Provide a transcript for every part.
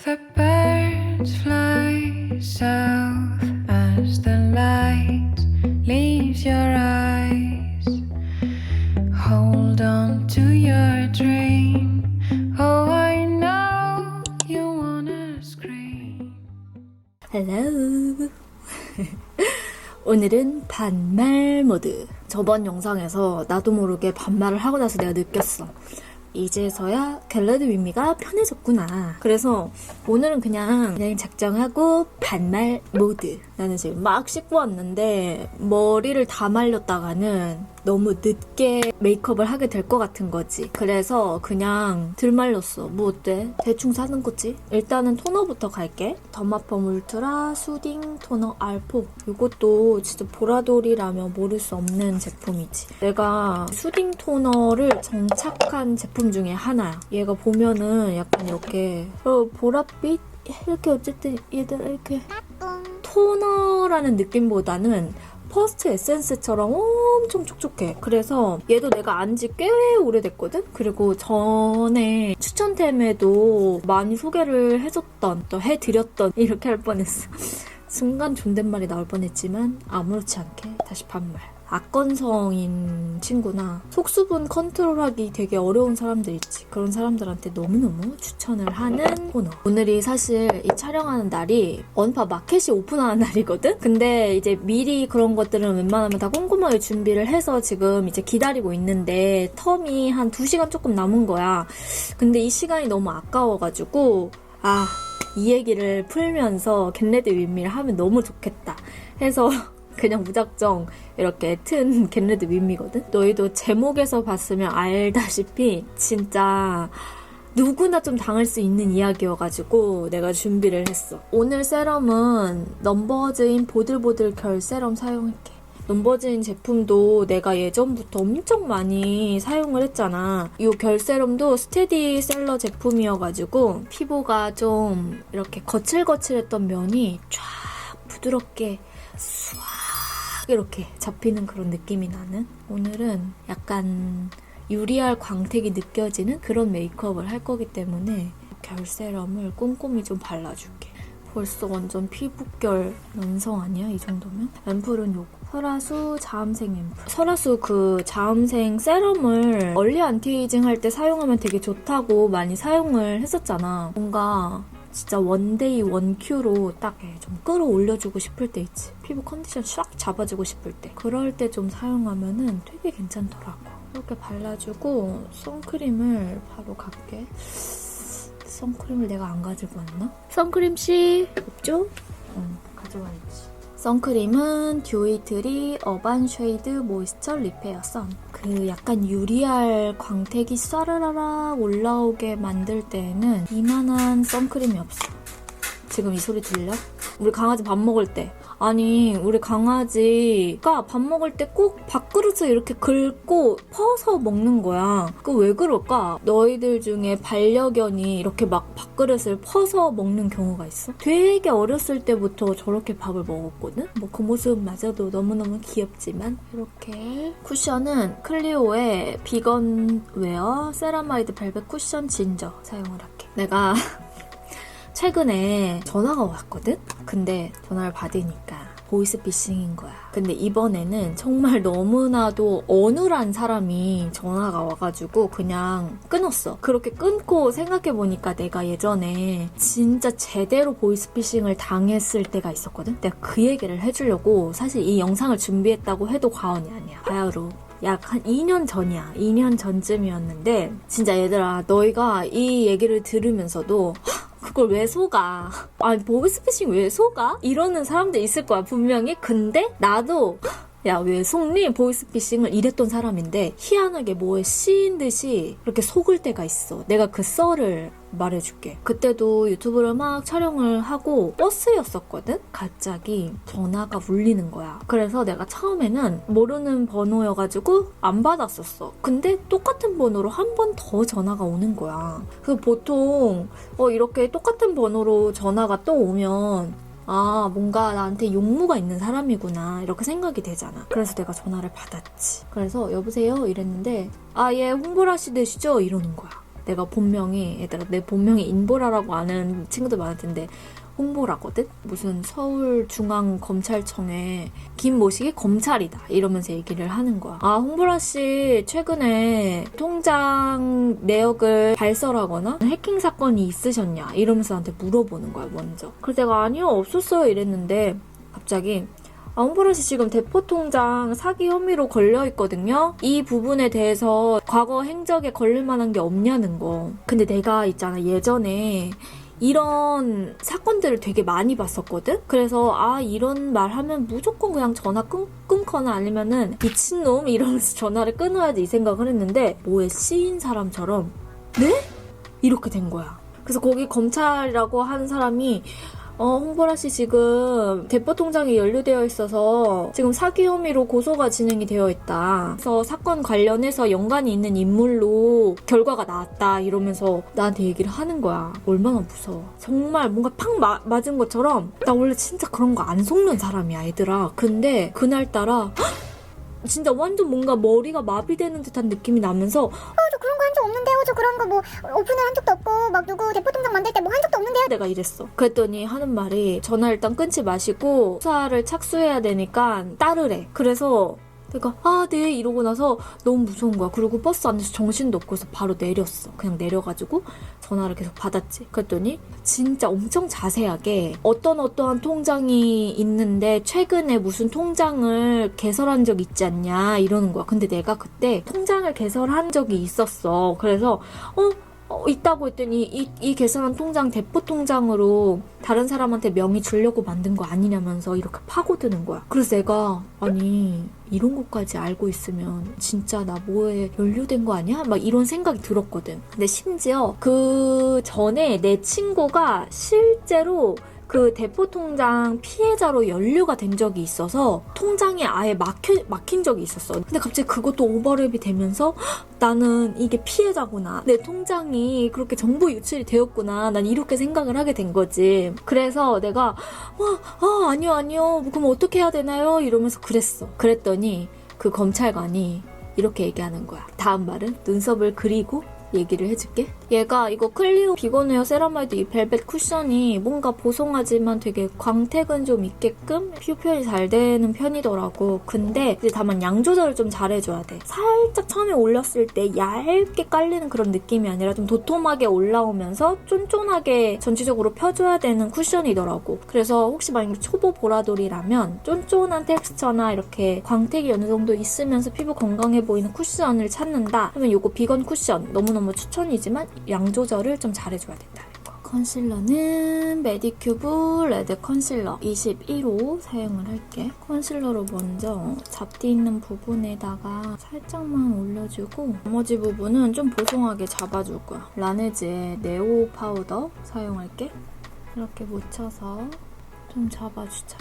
The birds fly south as the light leaves your eyes. Hold on to your dream. Oh, I know you wanna scream. Hello. 오늘은 반말 모드. 저번 영상에서 나도 모르게 반말을 하고 나서 내가 느꼈어. 이제서야 겟레디 윗미가 편해졌구나. 그래서 오늘은 그냥 작정하고 반말 모드. 나는 지금 막 씻고 왔는데 머리를 다 말렸다가는 너무 늦게 메이크업을 하게 될 것 같은 거지. 그래서 그냥 들 말렸어. 뭐 어때? 대충 사는 거지. 일단은 토너부터 갈게. 더마펌 울트라 수딩 토너 R4. 이것도 진짜 보라돌이라면 모를 수 없는 제품이지. 내가 수딩 토너를 정착한 제품 중에 하나야. 얘가 보면은 약간 이렇게 보랏빛? 이렇게 어쨌든 얘들 이렇게 토너라는 느낌보다는 퍼스트 에센스처럼 엄청 촉촉해. 그래서 얘도 내가 안지 꽤 오래됐거든? 그리고 전에 추천템에도 많이 소개를 해줬던, 또 해드렸던, 이렇게 할 뻔했어. 순간 존댓말이 나올 뻔했지만 아무렇지 않게 다시 반말. 악건성인 친구나 속수분 컨트롤하기 되게 어려운 사람들 있지. 그런 사람들한테 너무너무 추천을 하는 토너. 오늘이 사실 이 촬영하는 날이 원파 마켓이 오픈하는 날이거든? 근데 이제 미리 그런 것들은 웬만하면 다 꼼꼼하게 준비를 해서 지금 이제 기다리고 있는데 텀이 한 2시간 조금 남은 거야. 근데 이 시간이 너무 아까워가지고 이 얘기를 풀면서 겟레디 윗미를 하면 너무 좋겠다 해서 그냥 무작정 이렇게 튼 겟레디 윗미거든? 너희도 제목에서 봤으면 알다시피 진짜 누구나 좀 당할 수 있는 이야기여가지고 내가 준비를 했어. 오늘 세럼은 넘버즈인 보들보들 결 세럼 사용할게. 넘버즈인 제품도 내가 예전부터 엄청 많이 사용을 했잖아. 이 결세럼도 스테디셀러 제품이어가지고 피부가 좀 이렇게 거칠거칠했던 면이 쫙 부드럽게 쏴 이렇게 잡히는 그런 느낌이 나는. 오늘은 약간 유리알 광택이 느껴지는 그런 메이크업을 할 거기 때문에 결세럼을 꼼꼼히 좀 발라줄게. 벌써 완전 피부결 완성 아니야? 이 정도면? 앰플은 요거. 설화수 자음생 앰플. 설화수 그 자음생 세럼을 얼리 안티에이징 할 때 사용하면 되게 좋다고 많이 사용을 했었잖아. 뭔가 진짜 원데이 원큐로 딱 좀 끌어올려주고 싶을 때 있지. 피부 컨디션 싹 잡아주고 싶을 때. 그럴 때 좀 사용하면은 되게 괜찮더라고. 이렇게 발라주고 선크림을 바로 갈게. 선크림을 내가 안 가지고 왔나? 선크림씨 없죠? 가져와야지. 선크림은 듀이트리 어반 쉐이드 모이스처 리페어 선. 그 약간 유리알 광택이 쏴르라락 올라오게 만들 때에는 이만한 선크림이 없어. 지금 이 소리 들려? 우리 강아지 밥 먹을 때. 아니 우리 강아지가 밥 먹을 때 꼭 밥그릇을 이렇게 긁고 퍼서 먹는 거야. 그 왜 그럴까? 너희들 중에 반려견이 이렇게 막 밥그릇을 퍼서 먹는 경우가 있어? 되게 어렸을 때부터 저렇게 밥을 먹었거든? 뭐 그 모습마저도 너무너무 귀엽지만 이렇게 쿠션은 클리오의 비건 웨어 세라마이드 벨벳 쿠션 진저 사용을 할게. 내가 최근에 전화가 왔거든? 근데 전화를 받으니까 보이스피싱인 거야. 근데 이번에는 정말 너무나도 어눌한 사람이 전화가 와가지고 그냥 끊었어. 그렇게 끊고 생각해보니까 내가 예전에 진짜 제대로 보이스피싱을 당했을 때가 있었거든? 내가 그 얘기를 해주려고 사실 이 영상을 준비했다고 해도 과언이 아니야. 바야흐로 약 한 2년 전이야. 2년 전쯤이었는데 진짜 얘들아 너희가 이 얘기를 들으면서도 그걸 왜 속아? 아니 보이스피싱 왜 속아? 이러는 사람들 있을 거야 분명히. 근데 나도 야 왜 속니? 보이스피싱을 이랬던 사람인데 희한하게 뭐에 씌인 듯이 이렇게 속을 때가 있어. 내가 그 썰을 말해줄게. 그때도 유튜브를 막 촬영을 하고 버스였었거든? 갑자기 전화가 울리는 거야. 그래서 내가 처음에는 모르는 번호여가지고 안 받았었어. 근데 똑같은 번호로 한 번 더 전화가 오는 거야. 그래서 보통 이렇게 똑같은 번호로 전화가 또 오면 뭔가 나한테 용무가 있는 사람이구나 이렇게 생각이 되잖아. 그래서 내가 전화를 받았지. 그래서 여보세요? 이랬는데 예 홍보를 하시듯이죠? 이러는 거야. 내가 본명이, 얘들아, 내 본명이 인보라라고 아는 친구들 많을 텐데 홍보라거든? 무슨 서울중앙검찰청에 김모식이 검찰이다 이러면서 얘기를 하는 거야. 아, 홍보라 씨 최근에 통장 내역을 발설하거나 해킹 사건이 있으셨냐 이러면서 나한테 물어보는 거야 먼저. 그래서 내가 아니요 없었어요 이랬는데 갑자기 홍보라 씨 지금 대포통장 사기 혐의로 걸려있거든요. 이 부분에 대해서 과거 행적에 걸릴 만한 게 없냐는 거. 근데 내가 있잖아 예전에 이런 사건들을 되게 많이 봤었거든? 그래서 이런 말 하면 무조건 그냥 전화 끊거나 아니면은 미친놈 이러면서 전화를 끊어야지 이 생각을 했는데 뭐에 씌인 사람처럼 네? 이렇게 된 거야. 그래서 거기 검찰이라고 하는 사람이 홍보라 씨 지금 대포통장이 연루되어 있어서 지금 사기 혐의로 고소가 진행이 되어 있다. 그래서 사건 관련해서 연관이 있는 인물로 결과가 나왔다 이러면서 나한테 얘기를 하는 거야. 얼마나 무서워. 정말 뭔가 팍 맞은 것처럼 나 원래 진짜 그런 거 안 속는 사람이야 얘들아. 근데 그날따라 진짜 완전 뭔가 머리가 마비되는 듯한 느낌이 나면서 저 그런 거 한 적 없는데요. 저 그런 거 뭐 오픈을 한 적도 없고 막 누구 대포통장 만들 때 뭐 한 적도 없는데요. 내가 이랬어. 그랬더니 하는 말이 전화 일단 끊지 마시고 수사를 착수해야 되니까 따르래. 그래서 내가 네 이러고 나서 너무 무서운 거야. 그리고 버스 안에서 정신도 없고서 바로 내렸어. 그냥 내려가지고 전화를 계속 받았지. 그랬더니 진짜 엄청 자세하게 어떠한 통장이 있는데 최근에 무슨 통장을 개설한 적 있지 않냐 이러는 거야. 근데 내가 그때 통장을 개설한 적이 있었어. 그래서 있다고 했더니 이 개설한 통장 대포통장으로 다른 사람한테 명의 주려고 만든 거 아니냐면서 이렇게 파고드는 거야. 그래서 내가 아니 이런 것까지 알고 있으면 진짜 나 뭐에 연루된 거 아니야? 막 이런 생각이 들었거든. 근데 심지어 그 전에 내 친구가 실제로 그 대포통장 피해자로 연루가 된 적이 있어서 통장이 아예 막힌 적이 있었어. 근데 갑자기 그것도 오버랩이 되면서 나는 이게 피해자구나. 내 통장이 그렇게 정보 유출이 되었구나. 난 이렇게 생각을 하게 된 거지. 그래서 내가 아니요. 그럼 어떻게 해야 되나요? 이러면서 그랬어. 그랬더니 그 검찰관이 이렇게 얘기하는 거야. 다음 말은 눈썹을 그리고 얘기를 해줄게. 얘가 이거 클리오 비건웨어 세라마이드 이 벨벳 쿠션이 뭔가 보송하지만 되게 광택은 좀 있게끔 피부 표현이 잘 되는 편이더라고. 근데 이제 다만 양 조절을 좀 잘해줘야 돼. 살짝 처음에 올렸을 때 얇게 깔리는 그런 느낌이 아니라 좀 도톰하게 올라오면서 쫀쫀하게 전체적으로 펴줘야 되는 쿠션이더라고. 그래서 혹시 만약에 초보 보라돌이라면 쫀쫀한 텍스처나 이렇게 광택이 어느 정도 있으면서 피부 건강해 보이는 쿠션을 찾는다 하면 이거 비건 쿠션 너무너무 추천이지만 양 조절을 좀 잘해줘야 된다. 컨실러는 메디큐브 레드 컨실러 21호 사용을 할게. 컨실러로 먼저 잡티 있는 부분에다가 살짝만 올려주고 나머지 부분은 좀 보송하게 잡아줄 거야. 라네즈의 네오 파우더 사용할게. 이렇게 묻혀서 좀 잡아주자.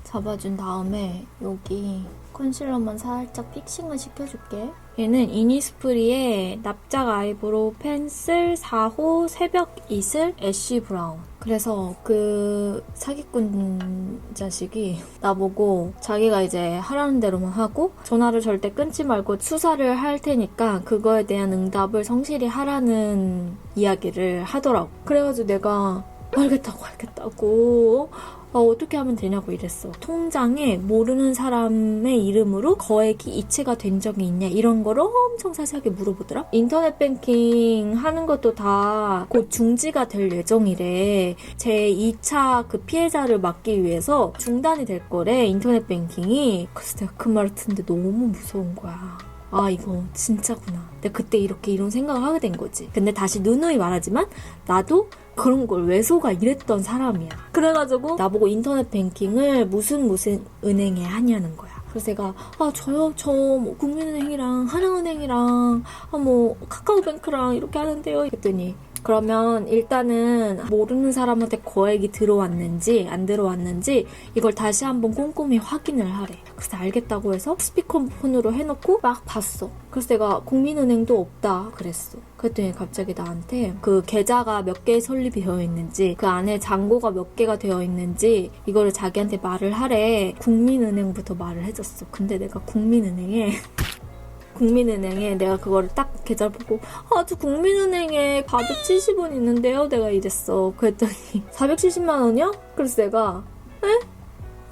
잡아준 다음에 여기 컨실러만 살짝 픽싱을 시켜줄게. 얘는 이니스프리의 납작 아이브로우 펜슬 4호 새벽 이슬 애쉬 브라운. 그래서 그 사기꾼 자식이 나보고 자기가 이제 하라는 대로만 하고 전화를 절대 끊지 말고 수사를 할 테니까 그거에 대한 응답을 성실히 하라는 이야기를 하더라고. 그래가지고 내가 알겠다고 어떻게 하면 되냐고 이랬어. 통장에 모르는 사람의 이름으로 거액이 이체가 된 적이 있냐 이런 거를 엄청 자세하게 물어보더라. 인터넷 뱅킹 하는 것도 다 곧 중지가 될 예정이래. 제 2차 그 피해자를 막기 위해서 중단이 될 거래 인터넷 뱅킹이. 그래서 내가 그 말을 듣는데 너무 무서운 거야. 이거 진짜구나. 내가 그때 이런 생각을 하게 된 거지. 근데 다시 누누이 말하지만 나도 그런 걸 왜 속아 이랬던 사람이야. 그래가지고 나보고 인터넷 뱅킹을 무슨 은행에 하냐는 거야. 그래서 내가 저 뭐 국민은행이랑 하나은행이랑 뭐 카카오뱅크랑 이렇게 하는데요. 그랬더니 그러면 일단은 모르는 사람한테 거액이 들어왔는지 안 들어왔는지 이걸 다시 한번 꼼꼼히 확인을 하래. 그래서 알겠다고 해서 스피커폰으로 해놓고 막 봤어. 그래서 내가 국민은행도 없다 그랬어. 그랬더니 갑자기 나한테 그 계좌가 몇 개 설립이 되어 있는지 그 안에 잔고가 몇 개가 되어 있는지 이거를 자기한테 말을 하래. 국민은행부터 말을 해줬어. 근데 내가 국민은행에 국민은행에 내가 그거를 딱 계좌를 보고 저 국민은행에 470원 있는데요? 내가 이랬어. 그랬더니 470만 원이요? 그래서 내가 에?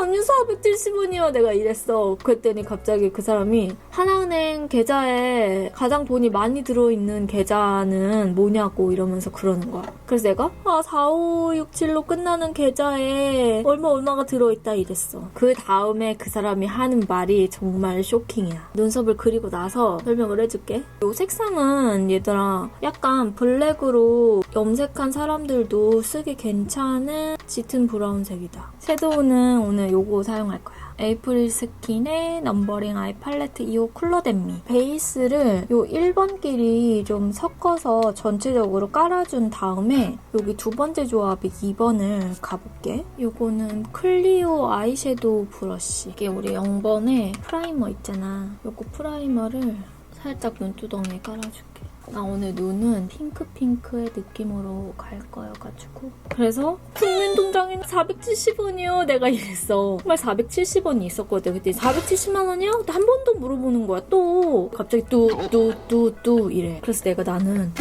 아니요 470원이요 내가 이랬어. 그랬더니 갑자기 그 사람이 하나은행 계좌에 가장 돈이 많이 들어있는 계좌는 뭐냐고 이러면서 그러는 거야. 그래서 내가 4567로 끝나는 계좌에 얼마가 들어있다 이랬어. 그 다음에 그 사람이 하는 말이 정말 쇼킹이야. 눈썹을 그리고 나서 설명을 해줄게. 이 색상은 얘들아 약간 블랙으로 염색한 사람들도 쓰기 괜찮은 짙은 브라운색이다. 섀도우는 오늘 요거 사용할 거야. 에이프릴 스킨의 넘버링 아이 팔레트 2호 쿨러 댐미. 베이스를 요 1번끼리 좀 섞어서 전체적으로 깔아준 다음에 여기 두 번째 조합이 2번을 가볼게. 요거는 클리오 아이섀도우 브러쉬. 이게 우리 0번에 프라이머 있잖아. 요거 프라이머를 살짝 눈두덩이에 깔아줄게. 나 오늘 눈은 핑크의 느낌으로 갈 거여가지고 그래서 국민통장에 470원이요 내가 이랬어. 정말 470원이 있었거든. 그때 470만 원이요? 한 번 더 물어보는 거야. 또 갑자기 또 이래. 그래서 나는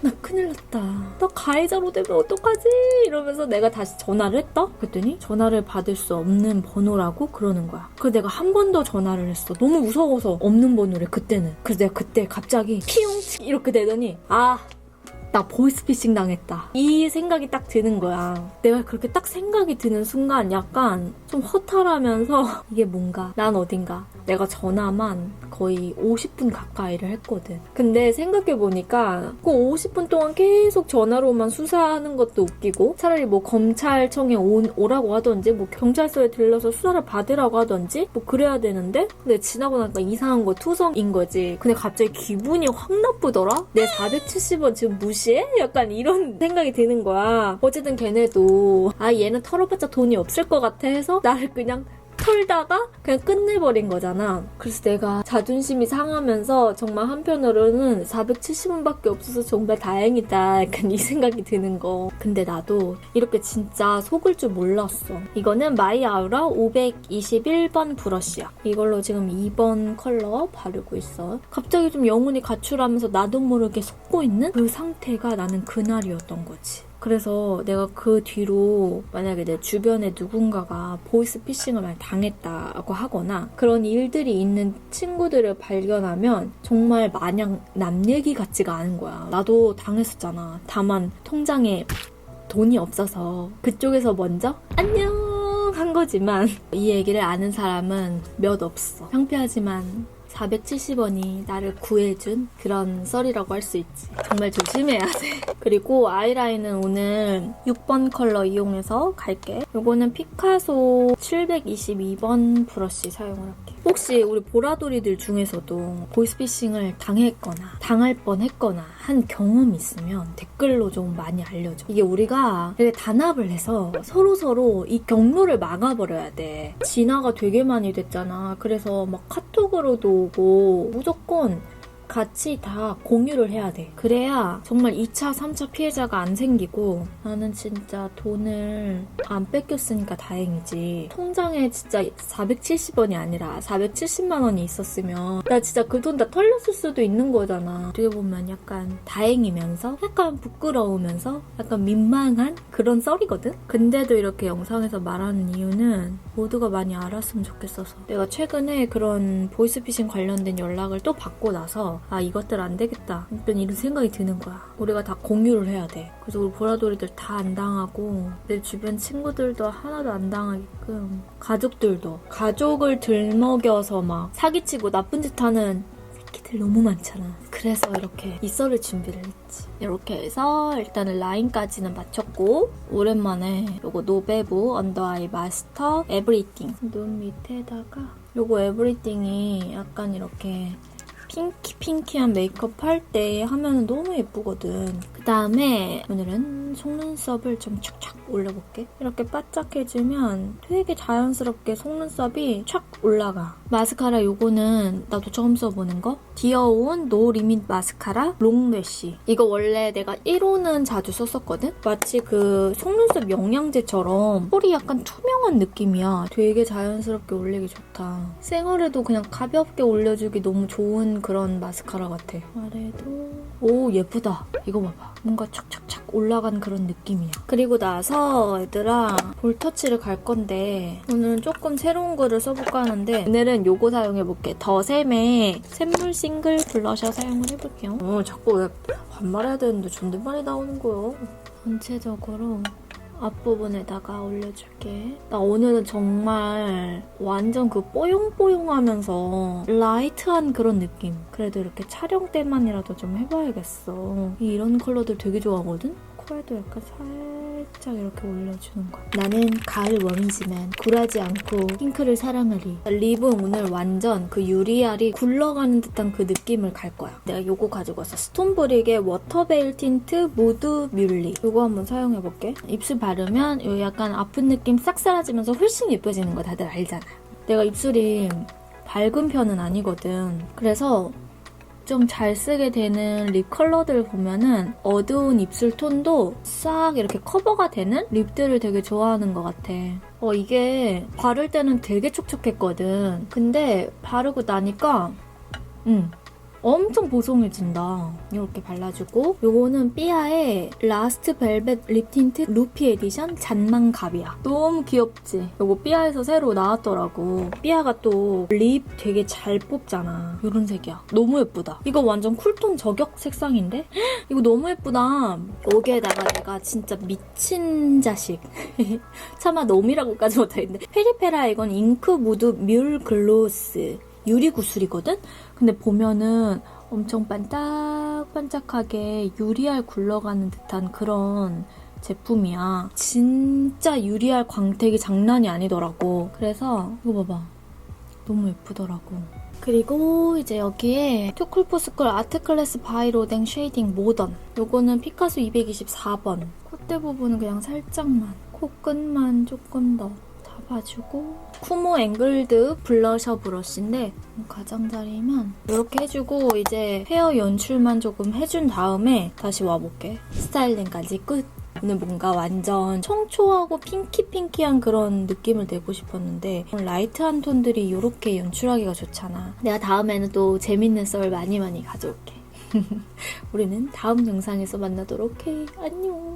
나 큰일 났다. 나 가해자로 되면 어떡하지? 이러면서 내가 다시 전화를 했다? 그랬더니 전화를 받을 수 없는 번호라고 그러는 거야. 그래서 내가 한 번 더 전화를 했어. 너무 무서워서 없는 번호래 그때는. 그래서 내가 그때 갑자기 피용 이렇게 되더니 나 보이스피싱 당했다. 이 생각이 딱 드는 거야. 내가 그렇게 딱 생각이 드는 순간 약간 좀 허탈하면서 이게 뭔가 난 어딘가 내가 전화만 거의 50분 가까이를 했거든. 근데 생각해보니까 그 50분 동안 계속 전화로만 수사하는 것도 웃기고 차라리 뭐 검찰청에 오라고 하던지 뭐 경찰서에 들러서 수사를 받으라고 하던지 뭐 그래야 되는데 근데 지나고 나니까 이상한 거 투성인 거지. 근데 갑자기 기분이 확 나쁘더라? 내 470원 지금 무시해? 약간 이런 생각이 드는 거야. 어쨌든 걔네도 얘는 털어봤자 돈이 없을 것 같아 해서 나를 그냥 털다가 그냥 끝내버린 거잖아. 그래서 내가 자존심이 상하면서 정말 한편으로는 470원밖에 없어서 정말 다행이다. 약간 이 생각이 드는 거. 근데 나도 이렇게 진짜 속을 줄 몰랐어. 이거는 마이아우라 521번 브러쉬야. 이걸로 지금 2번 컬러 바르고 있어. 갑자기 좀 영혼이 가출하면서 나도 모르게 속고 있는 그 상태가 나는 그날이었던 거지. 그래서 내가 그 뒤로 만약에 내 주변에 누군가가 보이스피싱을 많이 당했다고 하거나 그런 일들이 있는 친구들을 발견하면 정말 마냥 남 얘기 같지가 않은 거야. 나도 당했었잖아. 다만 통장에 돈이 없어서 그쪽에서 먼저 안녕 한 거지만 이 얘기를 아는 사람은 몇 없어. 창피하지만 470원이 나를 구해준 그런 썰이라고 할 수 있지. 정말 조심해야 돼. 그리고 아이라인은 오늘 6번 컬러 이용해서 갈게. 요거는 피카소 722번 브러쉬 사용을 할게. 혹시 우리 보라돌이들 중에서도 보이스피싱을 당했거나 당할 뻔했거나 한 경험이 있으면 댓글로 좀 많이 알려줘. 이게 우리가 되게 단합을 해서 서로 이 경로를 막아버려야 돼. 진화가 되게 많이 됐잖아. 그래서 막 카톡으로도 오고 무조건 같이 다 공유를 해야 돼. 그래야 정말 2차, 3차 피해자가 안 생기고 나는 진짜 돈을 안 뺏겼으니까 다행이지. 통장에 진짜 470원이 아니라 470만 원이 있었으면 나 진짜 그 돈 다 털렸을 수도 있는 거잖아. 어떻게 보면 약간 다행이면서 약간 부끄러우면서 약간 민망한 그런 썰이거든? 근데도 이렇게 영상에서 말하는 이유는 모두가 많이 알았으면 좋겠어서. 내가 최근에 그런 보이스피싱 관련된 연락을 또 받고 나서 이것들 안 되겠다. 약간 이런 생각이 드는 거야. 우리가 다 공유를 해야 돼. 그래서 우리 보라돌이들 다 안 당하고 내 주변 친구들도 하나도 안 당하게끔 가족들도 가족을 들먹여서 막 사기치고 나쁜 짓 하는 새끼들 너무 많잖아. 그래서 이렇게 이 썰을 준비를 했지. 이렇게 해서 일단은 라인까지는 마쳤고 오랜만에 요거 노베브 언더아이 마스터 에브리띵 눈 밑에다가 요거 에브리띵이 약간 이렇게 핑키한 메이크업 할 때 하면 너무 예쁘거든. 다음에 오늘은 속눈썹을 좀 촥촥 올려볼게. 이렇게 바짝해지면 되게 자연스럽게 속눈썹이 촥 올라가. 마스카라 요거는 나도 처음 써보는 거. 디어온 노 리밋 마스카라 롱래쉬. 이거 원래 내가 1호는 자주 썼었거든? 마치 그 속눈썹 영양제처럼 폴이 약간 투명한 느낌이야. 되게 자연스럽게 올리기 좋다. 생얼에도 그냥 가볍게 올려주기 너무 좋은 그런 마스카라 같아. 아래도 오 예쁘다. 이거 봐봐. 뭔가 촥촥촥 올라간 그런 느낌이야. 그리고 나서 얘들아 볼터치를 갈 건데 오늘은 조금 새로운 거를 써볼까 하는데 오늘은 요거 사용해볼게. 더샘의 샘물 싱글 블러셔 사용을 해볼게요. 자꾸 왜 반말해야 되는데 존댓말이 나오는 거야. 전체적으로 앞부분에다가 올려줄게. 나 오늘은 정말 완전 그 뽀용뽀용하면서 라이트한 그런 느낌. 그래도 이렇게 촬영 때만이라도 좀 해봐야겠어. 이런 컬러들 되게 좋아하거든? 코에도 약간 살짝 이렇게 올려주는 거. 나는 가을 웜이지만 굴하지 않고 핑크를 사랑하리. 립은 오늘 완전 그 유리알이 굴러가는 듯한 그 느낌을 갈 거야. 내가 요거 가지고 왔어. 스톤브릭의 워터베일 틴트 무드 뮬리. 요거 한번 사용해볼게. 입술 바르면 요 약간 아픈 느낌 싹 사라지면서 훨씬 예뻐지는 거 다들 알잖아. 내가 입술이 밝은 편은 아니거든. 그래서 좀 잘 쓰게 되는 립 컬러들 보면은 어두운 입술 톤도 싹 이렇게 커버가 되는 립들을 되게 좋아하는 것 같아. 이게 바를 때는 되게 촉촉했거든. 근데 바르고 나니까 엄청 보송해진다. 이렇게 발라주고 요거는 삐아의 라스트 벨벳 립 틴트 루피 에디션 잔망갑이야. 너무 귀엽지? 요거 삐아에서 새로 나왔더라고. 삐아가 또 립 되게 잘 뽑잖아. 요런 색이야. 너무 예쁘다. 이거 완전 쿨톤 저격 색상인데? 이거 너무 예쁘다. 여기에다가 내가 진짜 미친 자식. 차마 놈이라고까지 못하겠는데 페리페라 이건 잉크 무드 뮬 글로스. 유리 구슬이거든? 근데 보면은 엄청 반짝반짝하게 유리알 굴러가는 듯한 그런 제품이야. 진짜 유리알 광택이 장난이 아니더라고. 그래서 이거 봐봐. 너무 예쁘더라고. 그리고 이제 여기에 투쿨포스쿨 아트클래스 바이로댕 쉐이딩 모던. 요거는 피카소 224번. 콧대 부분은 그냥 살짝만. 코끝만 조금 더 잡아주고 쿠모 앵글드 블러셔 브러쉬인데 가장자리면 이렇게 해주고 이제 헤어 연출만 조금 해준 다음에 다시 와볼게. 스타일링까지 끝! 오늘 뭔가 완전 청초하고 핑키핑키한 그런 느낌을 내고 싶었는데 라이트한 톤들이 이렇게 연출하기가 좋잖아. 내가 다음에는 또 재밌는 썰 많이 가져올게. 우리는 다음 영상에서 만나도록 해. 안녕!